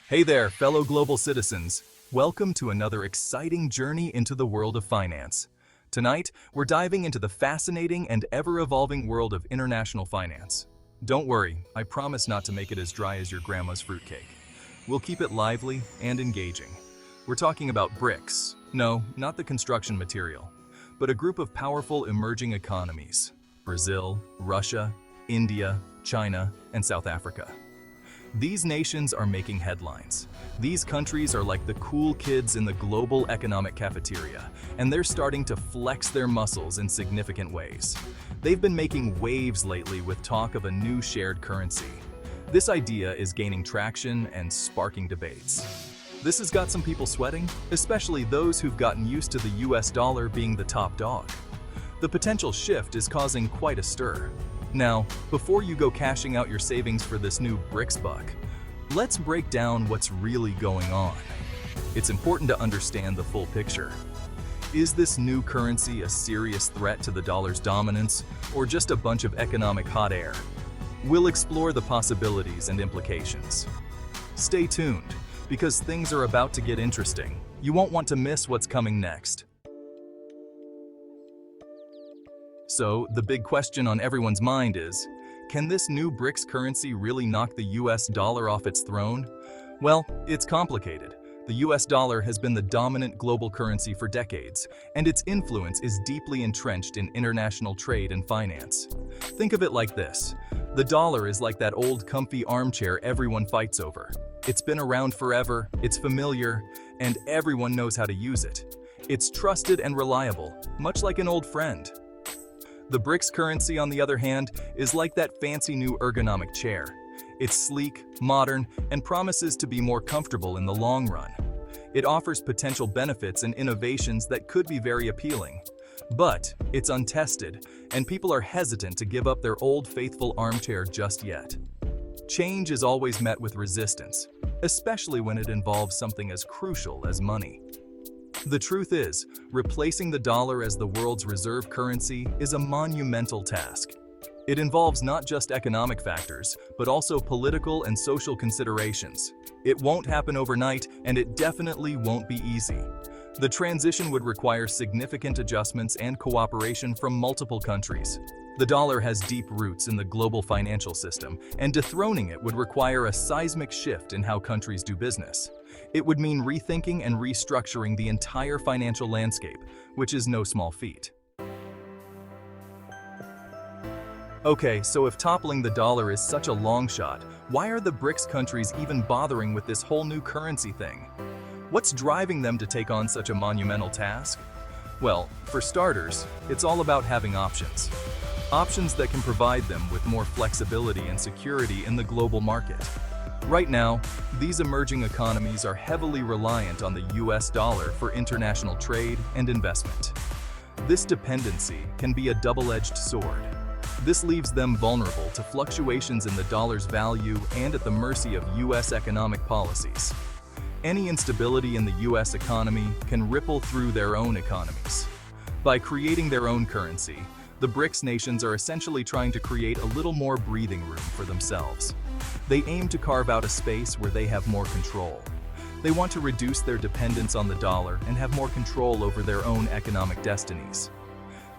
Hey there, fellow global citizens. Welcome to another exciting journey into the world of finance. Tonight, we're diving into the fascinating and ever-evolving world of international finance. Don't worry, I promise not to make it as dry as your grandma's fruitcake. We'll keep it lively and engaging. We're talking about BRICS. No, not the construction material, but a group of powerful emerging economies. Brazil, Russia, India, China, and South Africa. These nations are making headlines. These countries are like the cool kids in the global economic cafeteria, and they're starting to flex their muscles in significant ways. They've been making waves lately with talk of a new shared currency. This idea is gaining traction and sparking debates. This has got some people sweating, especially those who've gotten used to the US dollar being the top dog. The potential shift is causing quite a stir. Now, before you go cashing out your savings for this new BRICS buck, let's break down what's really going on. It's important to understand the full picture. Is this new currency a serious threat to the dollar's dominance, or just a bunch of economic hot air? We'll explore the possibilities and implications. Stay tuned, because things are about to get interesting. You won't want to miss what's coming next. So, the big question on everyone's mind is, can this new BRICS currency really knock the US dollar off its throne? Well, it's complicated. The US dollar has been the dominant global currency for decades, and its influence is deeply entrenched in international trade and finance. Think of it like this. The dollar is like that old comfy armchair everyone fights over. It's been around forever, it's familiar, and everyone knows how to use it. It's trusted and reliable, much like an old friend. The BRICS currency, on the other hand, is like that fancy new ergonomic chair. It's sleek, modern, and promises to be more comfortable in the long run. It offers potential benefits and innovations that could be very appealing. But it's untested, and people are hesitant to give up their old faithful armchair just yet. Change is always met with resistance, especially when it involves something as crucial as money. The truth is, replacing the dollar as the world's reserve currency is a monumental task. It involves not just economic factors, but also political and social considerations. It won't happen overnight, and it definitely won't be easy. The transition would require significant adjustments and cooperation from multiple countries. The dollar has deep roots in the global financial system, and dethroning it would require a seismic shift in how countries do business. It would mean rethinking and restructuring the entire financial landscape, which is no small feat. Okay, so if toppling the dollar is such a long shot, why are the BRICS countries even bothering with this whole new currency thing? What's driving them to take on such a monumental task? Well, for starters, it's all about having options. Options that can provide them with more flexibility and security in the global market. Right now, these emerging economies are heavily reliant on the US dollar for international trade and investment. This dependency can be a double-edged sword. This leaves them vulnerable to fluctuations in the dollar's value and at the mercy of US economic policies. Any instability in the US economy can ripple through their own economies. By creating their own currency, the BRICS nations are essentially trying to create a little more breathing room for themselves. They aim to carve out a space where they have more control. They want to reduce their dependence on the dollar and have more control over their own economic destinies.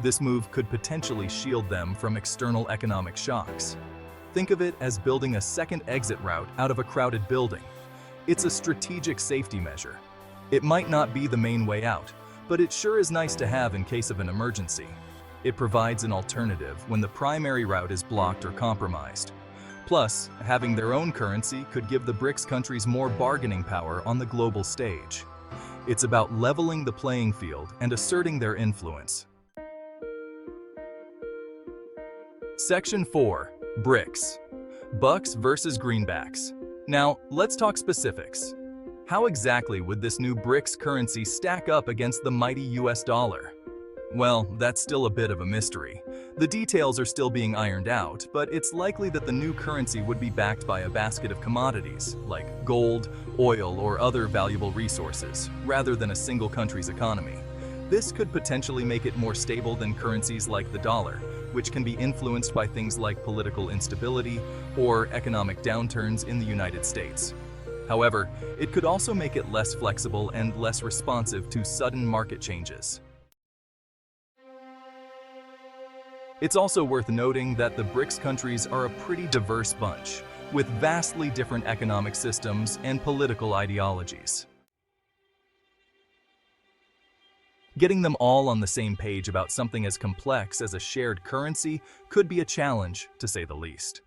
This move could potentially shield them from external economic shocks. Think of it as building a second exit route out of a crowded building. It's a strategic safety measure. It might not be the main way out, but it sure is nice to have in case of an emergency. It provides an alternative when the primary route is blocked or compromised. Plus, having their own currency could give the BRICS countries more bargaining power on the global stage. It's about leveling the playing field and asserting their influence. Section 4. BRICS. Bucks versus greenbacks. Now, let's talk specifics. How exactly would this new BRICS currency stack up against the mighty US dollar? Well, that's still a bit of a mystery. The details are still being ironed out, but it's likely that the new currency would be backed by a basket of commodities, like gold, oil, or other valuable resources, rather than a single country's economy. This could potentially make it more stable than currencies like the dollar, which can be influenced by things like political instability or economic downturns in the United States. However, it could also make it less flexible and less responsive to sudden market changes. It's also worth noting that the BRICS countries are a pretty diverse bunch, with vastly different economic systems and political ideologies. Getting them all on the same page about something as complex as a shared currency could be a challenge, to say the least.